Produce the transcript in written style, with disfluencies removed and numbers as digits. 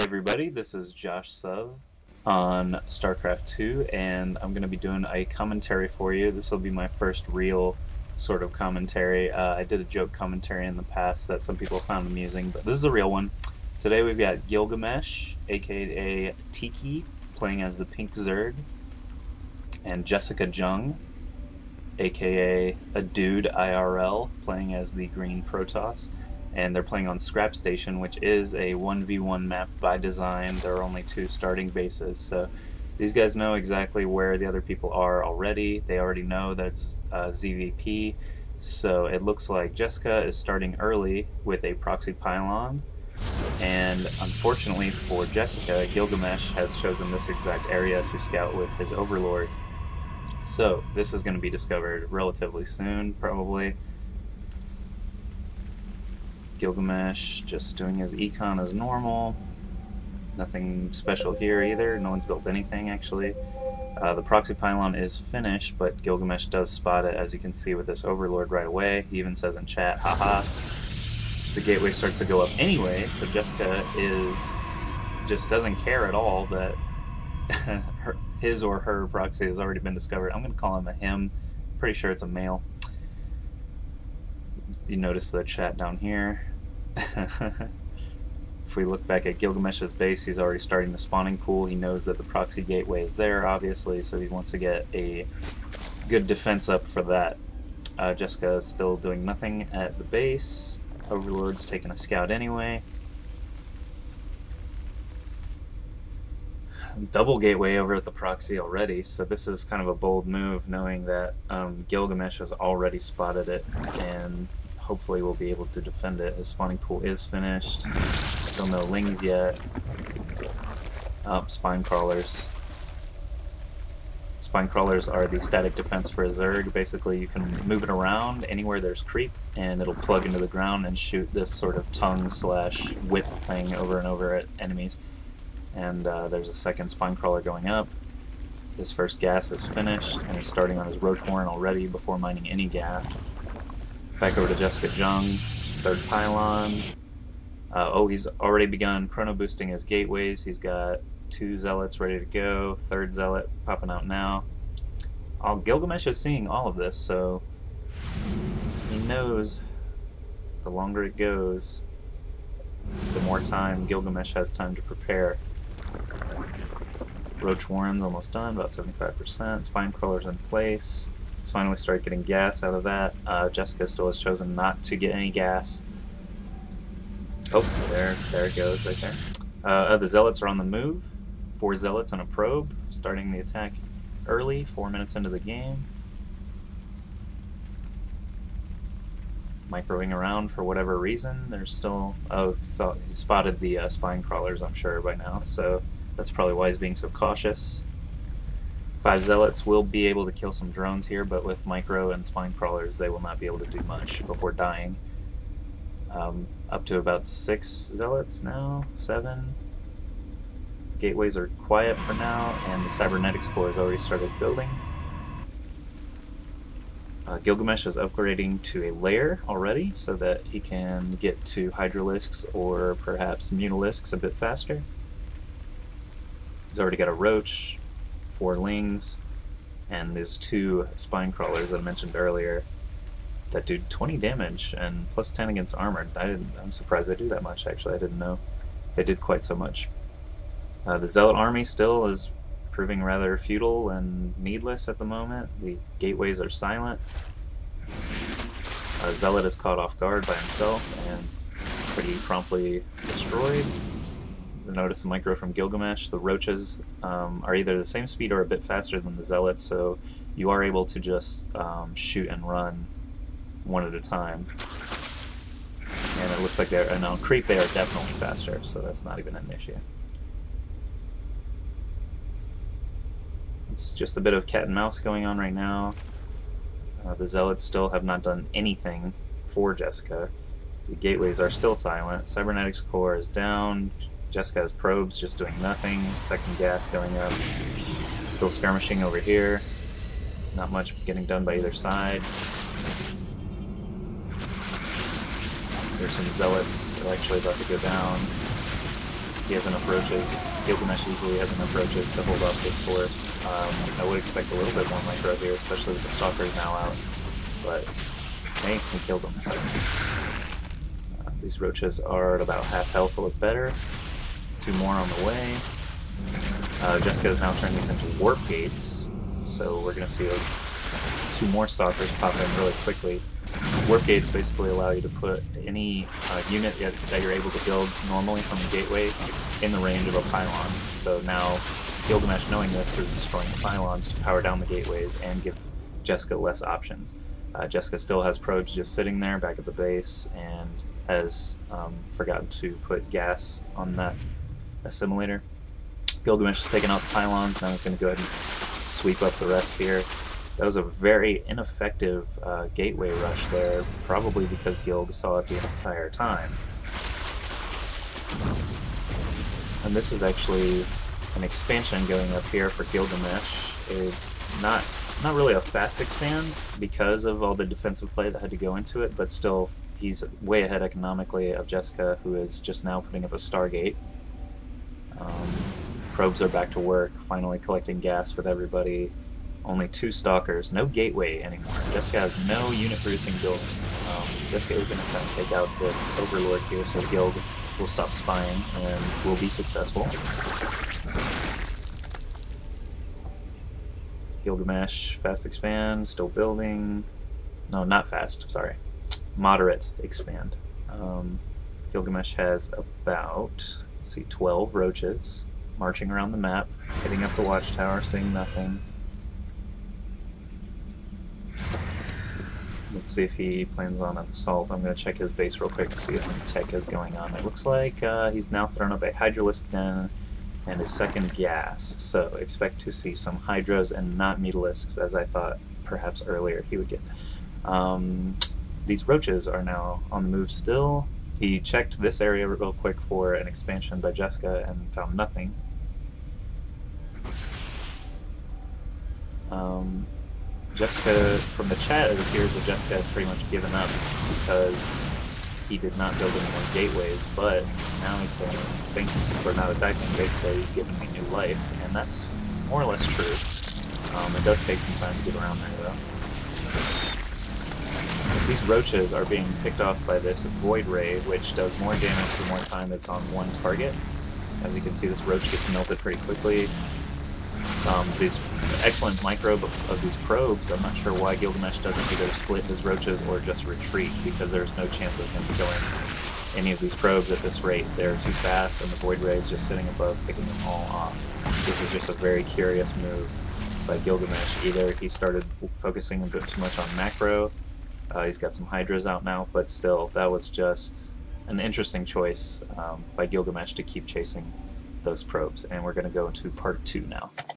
everybody, this is Josh Sub on Starcraft 2, and I'm going to be doing a commentary for you. This will be my first real sort of commentary. I did a joke commentary in the past that some people found amusing, but this is a real one. Today we've got Gilgamesh, aka Tiki, playing as the Pink Zerg, and JessicaJung, aka a dude IRL, playing as the Green Protoss. And they're playing on Scrap Station, which is a 1v1 map by design. There are only 2 starting bases, so these guys know exactly where the other people are already. They already know that's ZVP, so it looks like Jessica is starting early with a Proxy pylon, and unfortunately for Jessica, Gilgamesh has chosen this exact area to scout with his Overlord. So this is going to be discovered relatively soon, probably. Gilgamesh just doing his econ as normal. Nothing special here either. No one's built anything actually. The Proxy pylon is finished, but Gilgamesh does spot it, as you can see with this Overlord right away. He even says in chat, haha. The gateway starts to go up anyway, so Jessica just doesn't care at all that his or her proxy has already been discovered. I'm going to call him a him. Pretty sure it's a male. You notice the chat down here. If we look back at Gilgamesh's base, he's already starting the spawning pool. He knows that the proxy gateway is there, obviously, so he wants to get a good defense up for that. Jessica is still doing nothing at the base. Overlord's taking a scout anyway. Double gateway over at the proxy already, so this is kind of a bold move, knowing that Gilgamesh has already spotted it, and hopefully we'll be able to defend it. His spawning pool is finished. Still no lings yet. Spine crawlers. Spine crawlers are the static defense for a Zerg. Basically, you can move it around anywhere there's creep, and it'll plug into the ground and shoot this sort of tongue/whip thing over and over at enemies. And there's a second spine crawler going up. His first gas is finished, and he's starting on his roach horn already before mining any gas. Back over to JessicaJung, third pylon. He's already begun chrono boosting his gateways. He's got 2 zealots ready to go, third zealot popping out now. Gilgamesh is seeing all of this, so he knows the longer it goes, the more time Gilgamesh has time to prepare. Roach Warren's almost done, about 75%. Spine crawler's in place. Let's finally start getting gas out of that. Jessica still has chosen not to get any gas. Oh, there it goes right there. The zealots are on the move. 4 zealots and a probe, starting the attack early, 4 minutes into the game. Microwing around for whatever reason. There's still... he spotted the spine crawlers, I'm sure, by now, so that's probably why he's being so cautious. 5 zealots will be able to kill some drones here, but with micro and spine crawlers, they will not be able to do much before dying. Up to about 6 zealots now, 7. Gateways are quiet for now, and the cybernetics core has already started building. Gilgamesh is upgrading to a lair already, so that he can get to Hydralisks or perhaps Mutalisks a bit faster. He's already got a Roach, 4 Lings, and there's 2 Spine Crawlers that I mentioned earlier that do 20 damage and plus 10 against armor. I'm surprised they do that much, actually. I didn't know they did quite so much. The Zealot army still is proving rather futile and needless at the moment. The gateways are silent. Zealot is caught off guard by himself and pretty promptly destroyed. Notice a micro from Gilgamesh. The Roaches are either the same speed or a bit faster than the Zealots, so you are able to just shoot and run one at a time. And it looks like on creep they are definitely faster, so that's not even an issue. It's just a bit of cat and mouse going on right now. The Zealots still have not done anything for Jessica. The gateways are still silent. Cybernetics core is down. Jessica has probes just doing nothing. Second gas going up. Still skirmishing over here. Not much getting done by either side. There's some zealots that are actually about to go down. He has enough roaches. Gilgamesh easily has enough roaches to hold off this force. I would expect a little bit more micro here, especially with the stalkers now out. But hey, he killed them. So. These roaches are at about half health, a little better. 2 more on the way. Jessica has now turned these into warp gates, so we're going to see 2 more stalkers pop in really quickly. Warp gates basically allow you to put any unit that you're able to build normally from the gateway in the range of a pylon. So now Gilgamesh, knowing this, is destroying the pylons to power down the gateways and give Jessica less options. Jessica still has probes just sitting there back at the base and has forgotten to put gas on that assimilator. Gilgamesh is taking out the pylons, now he's going to go ahead and sweep up the rest here. That was a very ineffective gateway rush there, probably because Gilg saw it the entire time. And this is actually an expansion going up here for Gilgamesh. It's not really a fast expand because of all the defensive play that had to go into it, but still he's way ahead economically of Jessica, who is just now putting up a Stargate. Probes are back to work, finally collecting gas with everybody. Only 2 stalkers, no gateway anymore. Jessica has no unit-producing buildings. Jessica is going to try and take out this overlord here, so Gilg will stop spying and will be successful. Gilgamesh, fast expand, still building. No, not fast, sorry. Moderate expand. Gilgamesh has about, let's see, 12 roaches marching around the map, hitting up the watchtower, seeing nothing. Let's see if he plans on an assault. I'm going to check his base real quick to see if any tech is going on. It looks like he's now thrown up a Hydralisk den and his second gas, so expect to see some Hydras and not Mutalisks, as I thought perhaps earlier he would get. These roaches are now on the move still. He checked this area real quick for an expansion by Jessica and found nothing. Jessica, from the chat, it appears that Jessica has pretty much given up because he did not build any more gateways, but now he's saying thanks for not attacking. Basically, he's giving me new life, and that's more or less true. It does take some time to get around there, though. These roaches are being picked off by this Void Ray, which does more damage the more time it's on one target. As you can see, this roach gets melted pretty quickly. These excellent micro of these probes, I'm not sure why Gilgamesh doesn't either split his roaches or just retreat, because there's no chance of him killing any of these probes at this rate. They're too fast, and the Void Ray is just sitting above, picking them all off. This is just a very curious move by Gilgamesh. Either he started focusing a bit too much on macro, he's got some Hydras out now, but still, that was just an interesting choice by Gilgamesh to keep chasing those probes. And we're going to go into part 2 now.